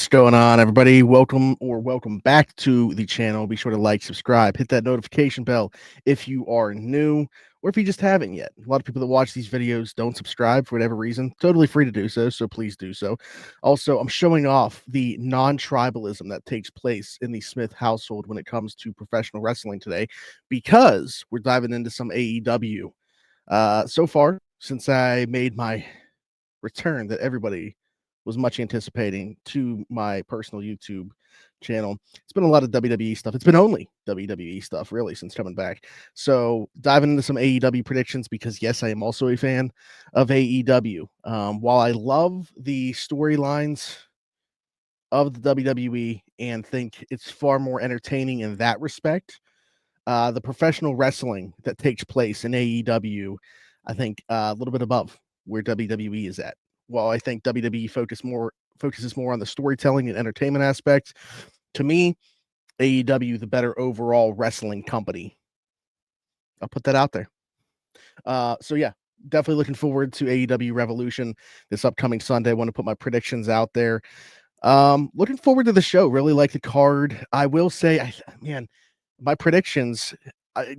What's going on, everybody? Welcome back to the channel. Be sure to like, subscribe, hit that notification bell if you are new or if you just haven't yet. A lot of people that watch these videos don't subscribe for whatever reason. Totally free to do so, so please do so. Also, I'm showing off the non-tribalism that takes place in the Smith household when it comes to professional wrestling today because we're diving into some AEW. So far, since I made my return that everybody was much anticipating to my personal YouTube channel. It's been a lot of WWE stuff. It's been only WWE stuff, really, since coming back. So diving into some AEW predictions because, yes, I am also a fan of AEW. While I love the storylines of the WWE and think it's far more entertaining in that respect, the professional wrestling that takes place in AEW, I think a little bit above where WWE is at. While I think WWE focuses more on the storytelling and entertainment aspects, to me, AEW the better overall wrestling company. I'll put that out there. So yeah, definitely looking forward to AEW Revolution this upcoming Sunday. I want to put my predictions out there. Looking forward to the show. Really like the card. I will say, man, my predictions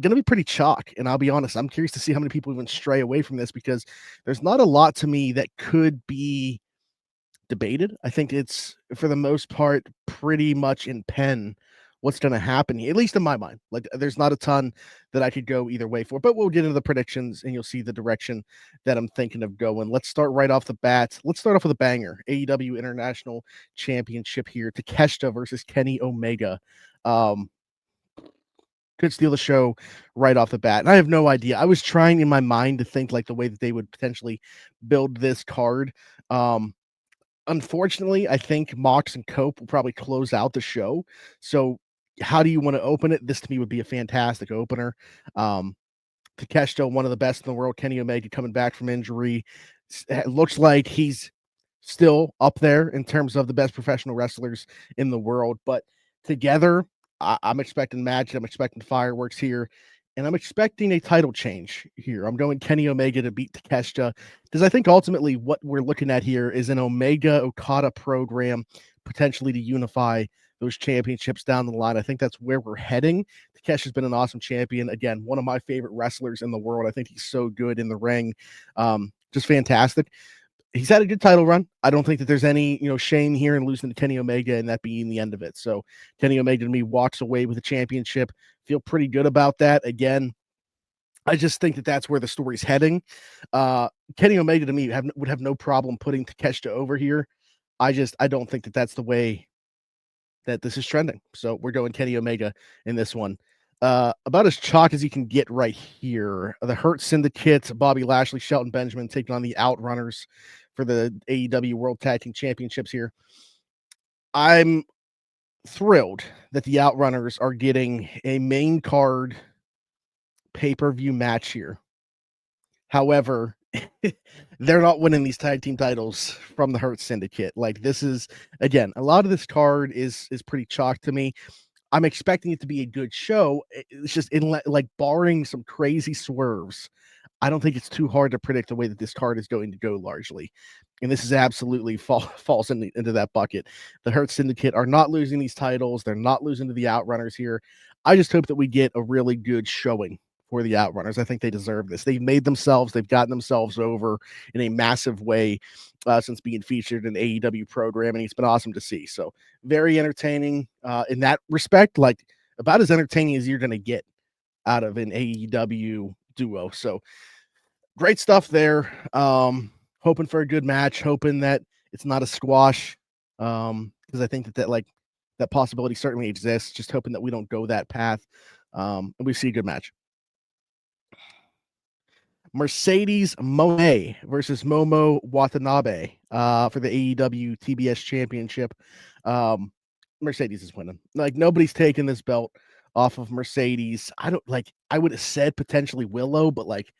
gonna be pretty chalk, and I'll be honest, I'm curious to see how many people even stray away from this because there's not a lot to me that could be debated. I think it's for the most part pretty much in pen what's going to happen, at least in my mind. Like there's not a ton that I could go either way for, but we'll get into the predictions and you'll see the direction that I'm thinking of going. Let's start right off the bat. Let's start off with a banger. AEW International Championship here. Takeshita versus Kenny Omega. Could steal the show right off the bat. And I have no idea. I was trying in my mind to think like the way that they would potentially build this card. Unfortunately, I think Mox and Cope will probably close out the show. So how do you want to open it? This to me would be a fantastic opener. Takeshita, one of the best in the world. Kenny Omega coming back from injury. It looks like he's still up there in terms of the best professional wrestlers in the world. But together, I'm expecting magic. I'm expecting fireworks here. And I'm expecting a title change here. I'm going Kenny Omega to beat Takeshita because I think ultimately what we're looking at here is an Omega Okada program potentially to unify those championships down the line. I think that's where we're heading. Takeshi's been an awesome champion. Again, one of my favorite wrestlers in the world. I think he's so good in the ring. Just fantastic. He's had a good title run. I don't think that there's any, shame here in losing to Kenny Omega and that being the end of it. So Kenny Omega to me walks away with a championship. Feel pretty good about that. Again, I just think that that's where the story's heading. Kenny Omega to me would have no problem putting Takeshita over here. I don't think that that's the way that this is trending. So we're going Kenny Omega in this one. About as chalk as you can get right here. The Hurt Syndicate, Bobby Lashley, Shelton Benjamin taking on the Outrunners for the AEW World Tag Team Championships here. I'm thrilled that the Outrunners are getting a main card pay-per-view match here. However, they're not winning these tag team titles from the Hurt Syndicate. Like this is, again, a lot of this card is pretty chalk to me. I'm expecting it to be a good show. It's just like barring some crazy swerves. I don't think it's too hard to predict the way that this card is going to go largely. And this is absolutely falls into that bucket. The Hurt Syndicate are not losing these titles. They're not losing to the Outrunners here. I just hope that we get a really good showing for the Outrunners. I think they deserve this. They've gotten themselves over in a massive way since being featured in AEW programming. It's been awesome to see. So very entertaining in that respect, like about as entertaining as you're going to get out of an AEW duo. So great stuff there. Hoping for a good match, hoping that it's not a squash. Because I think that possibility certainly exists. Just hoping that we don't go that path. And we see a good match. Mercedes Moné versus Momo Watanabe for the AEW TBS Championship. Mercedes is winning. Like nobody's taking this belt off of Mercedes. I would have said potentially Willow, but like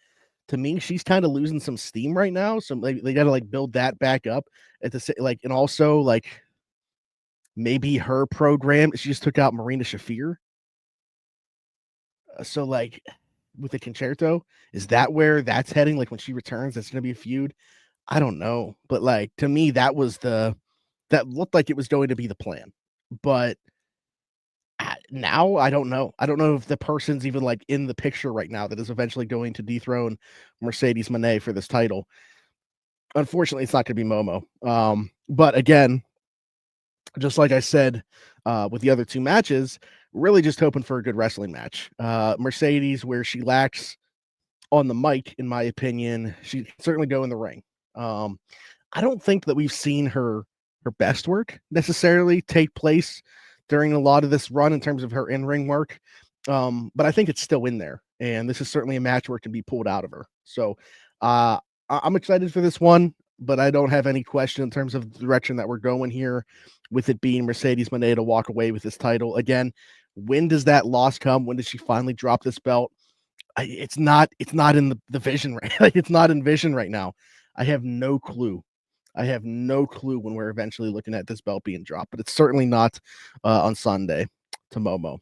to me, she's kind of losing some steam right now. So they got to like build that back up at the and also like maybe her program. She just took out Marina Shafir. So like with the concerto, is that where that's heading? Like when she returns, that's going to be a feud. I don't know, but like to me, that was the that looked like it was going to be the plan. But now I don't know. I don't know if the person's even like in the picture right now that is eventually going to dethrone Mercedes Moné for this title. Unfortunately, it's not going to be Momo. But again, just like I said with the other two matches, really just hoping for a good wrestling match. Mercedes, where she lacks on the mic, in my opinion, she can certainly go in the ring. I don't think that we've seen her best work necessarily take place during a lot of this run in terms of her in-ring work. But I think it's still in there, and this is certainly a match where it can be pulled out of her. So I'm excited for this one, but I don't have any question in terms of the direction that we're going here, with it being Mercedes Moné to walk away with this title. Again, when does that loss come? When does she finally drop this belt? It's not in the vision right. Like, it's not in vision right now. I have no clue. I have no clue when we're eventually looking at this belt being dropped, but it's certainly not on Sunday to Momo.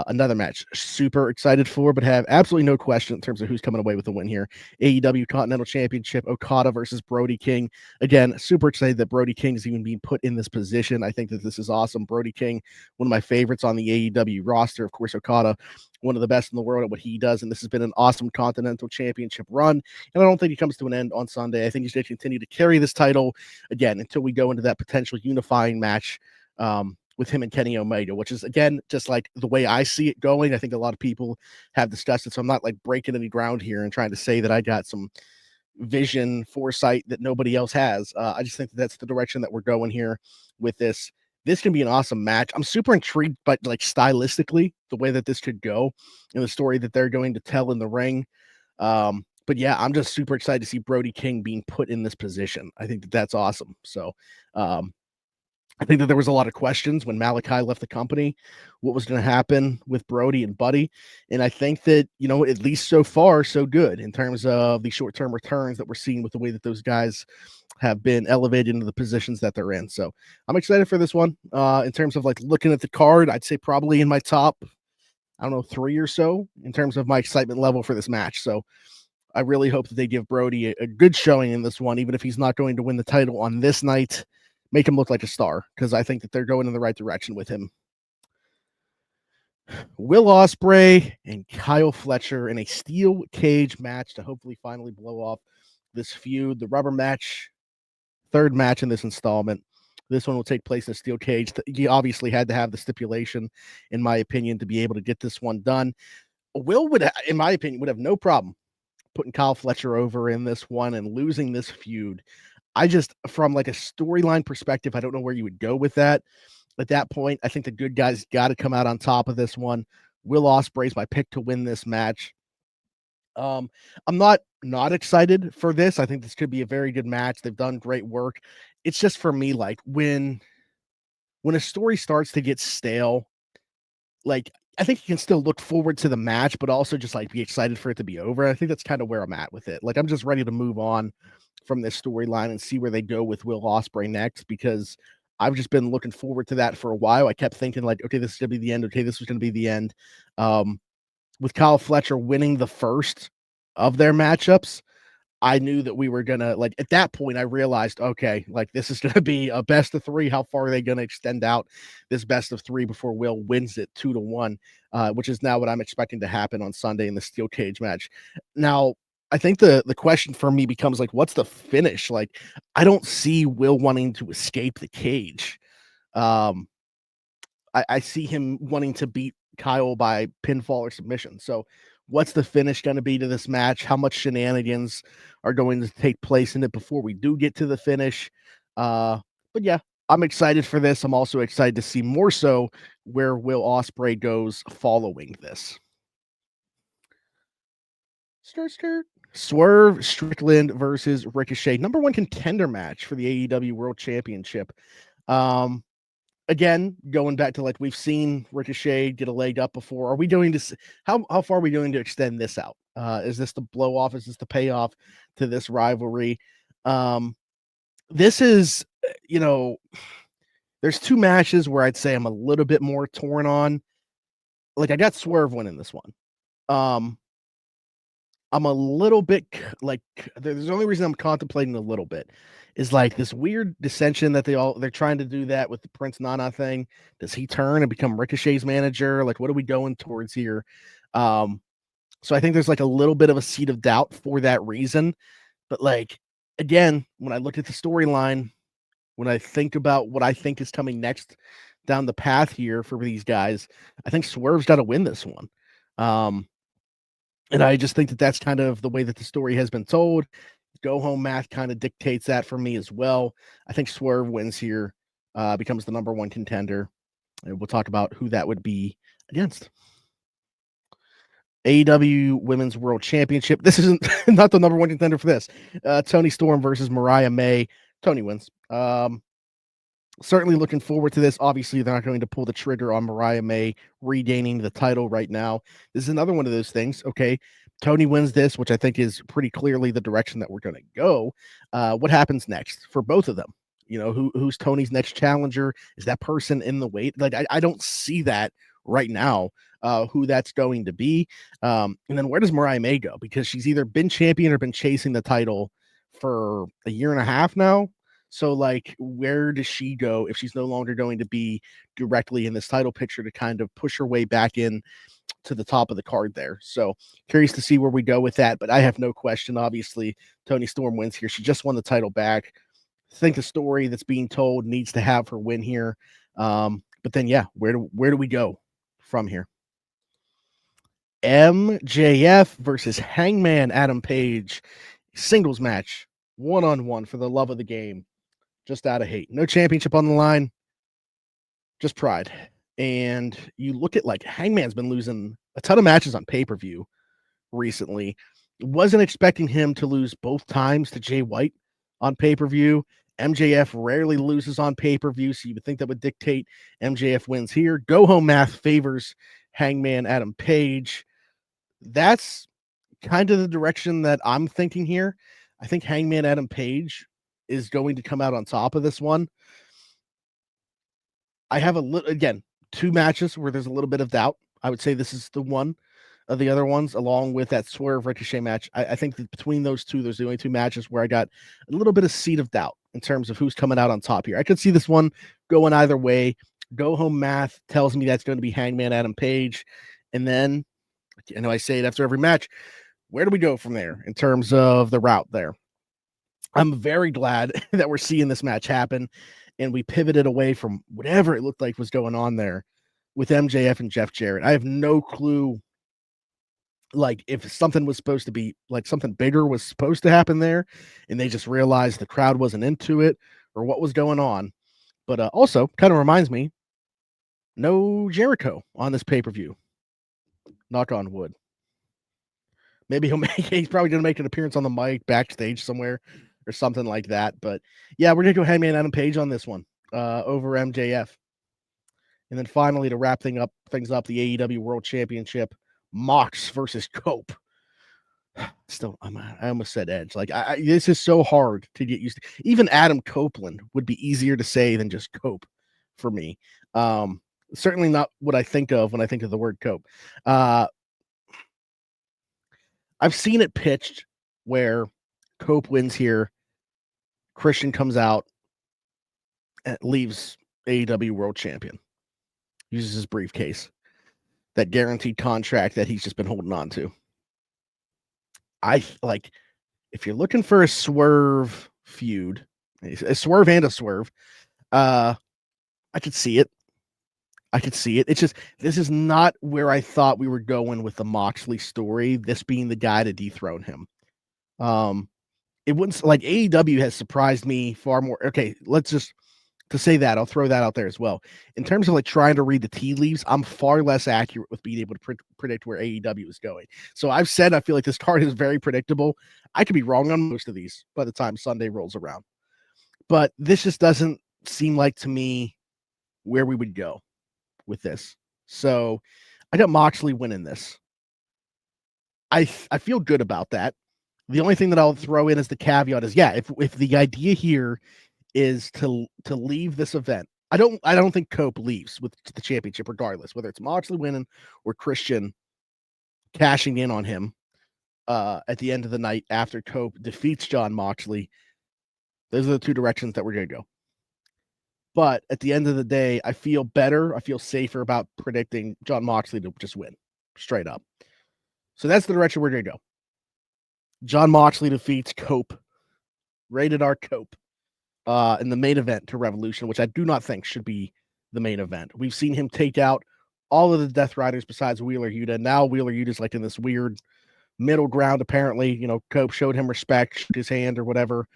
Another match, super excited for, but have absolutely no question in terms of who's coming away with the win here. AEW Continental Championship, Okada versus Brody King. Again, super excited that Brody King is even being put in this position. I think that this is awesome. Brody King, one of my favorites on the AEW roster. Of course, Okada, one of the best in the world at what he does, and this has been an awesome Continental Championship run. And I don't think he comes to an end on Sunday. I think he's going to continue to carry this title again until we go into that potential unifying match. With him and Kenny Omega, which is, again, just like the way I see it going. I think a lot of people have discussed it, so I'm not like breaking any ground here and trying to say that I got some vision, foresight that nobody else has. I just think that that's the direction that we're going here with this. This can be an awesome match. I'm super intrigued, but like stylistically, the way that this could go and the story that they're going to tell in the ring. But yeah, I'm just super excited to see Brody King being put in this position. I think that that's awesome. So, I think that there was a lot of questions when Malachi left the company, what was going to happen with Brody and Buddy. And I think that, at least so far, so good in terms of the short-term returns that we're seeing with the way that those guys have been elevated into the positions that they're in. So I'm excited for this one. In terms of like looking at the card, I'd say probably in my top, I don't know, 3 or so in terms of my excitement level for this match. So I really hope that they give Brody a good showing in this one, even if he's not going to win the title on this night. Make him look like a star, because I think that they're going in the right direction with him. Will Ospreay and Kyle Fletcher in a steel cage match to hopefully finally blow off this feud. The rubber match, third match in this installment. This one will take place in a steel cage. He obviously had to have the stipulation, in my opinion, to be able to get this one done. Will would, in my opinion, would have no problem putting Kyle Fletcher over in this one and losing this feud. I just, from like a storyline perspective, I don't know where you would go with that. At that point, I think the good guys got to come out on top of this one. Will Ospreay's my pick to win this match. I'm not excited for this. I think this could be a very good match. They've done great work. It's just, for me, like when a story starts to get stale, like, I think you can still look forward to the match, but also just like be excited for it to be over. I think that's kind of where I'm at with it. Like, I'm just ready to move on from this storyline and see where they go with Will Ospreay next, because I've just been looking forward to that for a while. I kept thinking like, okay, this is gonna be the end. Okay, this was gonna be the end. With Kyle Fletcher winning the first of their matchups, I knew that we were gonna, like, at that point, I realized, okay, like, this is gonna be a best of three. How far are they gonna extend out this best of three before Will wins it 2-1, which is now what I'm expecting to happen on Sunday in the steel cage match. Now, I think the question for me becomes like, what's the finish? Like, I don't see Will wanting to escape the cage. Um, I see him wanting to beat Kyle by pinfall or submission. So, what's the finish going to be to this match? How much shenanigans are going to take place in it before we do get to the finish? But yeah, I'm excited for this. I'm also excited to see more so where Will Ospreay goes following this. Swerve Strickland versus Ricochet, number one contender match for the AEW World Championship. Um, Again, going back to, like, we've seen Ricochet get a leg up before. Are we doing this? How far are we doing to extend this out? Is this the blow off? Is this the payoff to this rivalry? This is, there's two matches where I'd say I'm a little bit more torn on. Like, I got Swerve winning this one. Um, I'm a little bit like there's the only reason I'm contemplating a little bit is like this weird dissension that they're trying to do that with the Prince Nana thing. Does he turn and become Ricochet's manager? Like, what are we going towards here? So I think there's like a little bit of a seed of doubt for that reason. But like again, when I look at the storyline, when I think about what I think is coming next down the path here for these guys, I think Swerve's got to win this one. And I just think that that's kind of the way that the story has been told. Go home math kind of dictates that for me as well. I think Swerve wins here, becomes the number one contender. And we'll talk about who that would be against. AEW Women's World Championship. This isn't not the number one contender for this. Toni Storm versus Mariah May. Toni wins. Certainly looking forward to this. Obviously, they're not going to pull the trigger on Mariah May regaining the title right now. This is another one of those things. Okay, Toni wins this, which I think is pretty clearly the direction that we're going to go. What happens next for both of them? You know, who's Toni's next challenger? Is that person in the wait? Like, I don't see that right now. Who that's going to be. And then where does Mariah May go? Because she's either been champion or been chasing the title for a year and a half now. So, like, where does she go if she's no longer going to be directly in this title picture to kind of push her way back in to the top of the card there? So, curious to see where we go with that. But I have no question. Obviously, Toni Storm wins here. She just won the title back. I think the story that's being told needs to have her win here. But then, yeah, where do we go from here? MJF versus Hangman Adam Page, singles match, 1-on-1 for the love of the game. Just out of hate. No championship on the line, just pride. And you look at like Hangman's been losing a ton of matches on pay-per-view recently. Wasn't expecting him to lose both times to Jay White on pay-per-view. MJF rarely loses on pay-per-view, so you would think that would dictate MJF wins here. Go home math favors Hangman Adam Page. That's kind of the direction that I'm thinking here. I think Hangman Adam Page is going to come out on top of this one. I have again, two matches where there's a little bit of doubt. I would say this is the one of the other ones, along with that Swerve Ricochet match. I think that between those two, there's the only two matches where I got a little bit of seed of doubt in terms of who's coming out on top here. I could see this one going either way. Go home math tells me that's going to be Hangman Adam Page. And then, I know I say it after every match, where do we go from there in terms of the route there? I'm very glad that we're seeing this match happen and we pivoted away from whatever it looked like was going on there with MJF and Jeff Jarrett. I have no clue, like, if something was supposed to be, like, something bigger was supposed to happen there and they just realized the crowd wasn't into it or what was going on. But also kind of reminds me, no Jericho on this pay-per-view. Knock on wood. Maybe he's probably going to make an appearance on the mic backstage somewhere or something like that. But yeah, we're going to go Hangman Adam Page on this one over MJF. And then finally, to wrap things up, the AEW World Championship, Mox versus Cope. Still, I almost said Edge. Like, this is so hard to get used to. Even Adam Copeland would be easier to say than just Cope for me. Certainly not what I think of when I think of the word Cope. I've seen it pitched where Cope wins here, Christian comes out and leaves AEW World Champion, uses his briefcase, that guaranteed contract that he's just been holding on to. I like, if you're looking for a Swerve feud, a Swerve and a Swerve, I could see it. It's just, this is not where I thought we were going with the Moxley story, this being the guy to dethrone him. It wouldn't, like, AEW has surprised me far more. Okay, to say that, I'll throw that out there as well. In terms of like trying to read the tea leaves, I'm far less accurate with being able to predict where AEW is going. So I've said I feel like this card is very predictable. I could be wrong on most of these by the time Sunday rolls around. But this just doesn't seem like to me where we would go with this. So I got Moxley winning this. I feel good about that. The only thing that I'll throw in as the caveat is, yeah, if the idea here is to leave this event, I don't think Cope leaves with the championship regardless, whether it's Moxley winning or Christian cashing in on him. at the end of the night after Cope defeats Jon Moxley. Those are the two directions that we're going to go. But at the end of the day, I feel better. I feel safer about predicting Jon Moxley to just win straight up. So that's the direction we're going to go. Jon Moxley defeats Cope, rated R Cope, in the main event to Revolution, which I do not think should be the main event. We've seen him take out all of the Death Riders besides Wheeler Yuta. Now Wheeler Yuta's like in this weird middle ground, apparently. You know, Cope showed him respect, shook his hand or whatever.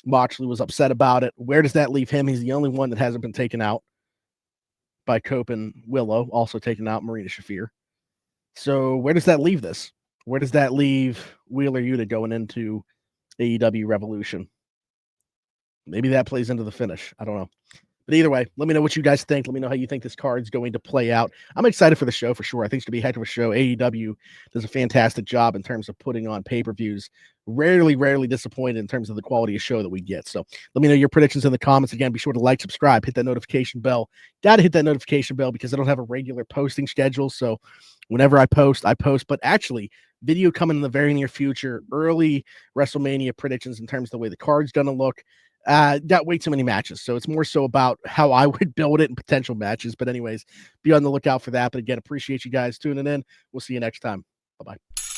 Moxley was upset about it. Where does that leave him? He's the only one that hasn't been taken out by Cope and Willow, also taken out Marina Shafir. So where does that leave this? Where does that leave Wheeler Yuta going into AEW Revolution? Maybe that plays into the finish. I don't know. But either way, let me know what you guys think. Let me know how you think this card is going to play out. I'm excited for the show for sure. I think it's going to be a heck of a show. AEW does a fantastic job in terms of putting on pay-per-views. Rarely disappointed in terms of the quality of show that we get. So let me know your predictions in the comments. Again, be sure to like, subscribe, hit that notification bell. Got to hit that notification bell because I don't have a regular posting schedule. So whenever I post. But actually, video coming in the very near future. Early WrestleMania predictions in terms of the way the card's going to look. Got way too many matches, so it's more so about how I would build it and potential matches. But anyways, be on the lookout for that. But again, appreciate you guys tuning in. We'll see you next time. Bye-bye.